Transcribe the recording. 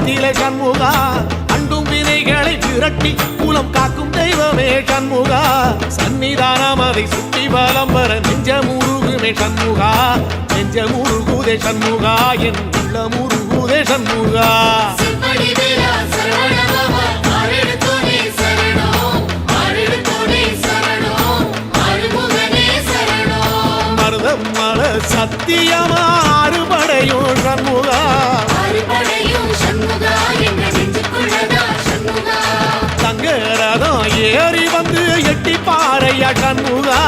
குலத்திலே சண்முகா அண்டும் வினைகளை விரட்டி குலம் காக்கும் தெய்வமே சண்முகா சன்னிதானம் அதை சுற்றி பலம் வர நெஞ்சமுருகுமே சண்முகா நெஞ்சமுருகுதே சண்முகா என் உள்ள முருகுதே சண்முகா மருதமல சத்தியமா அறுபடையும் சண்முகா தங்க ரதம் ஏறி வந்து எட்டி பாறையா சண்முகா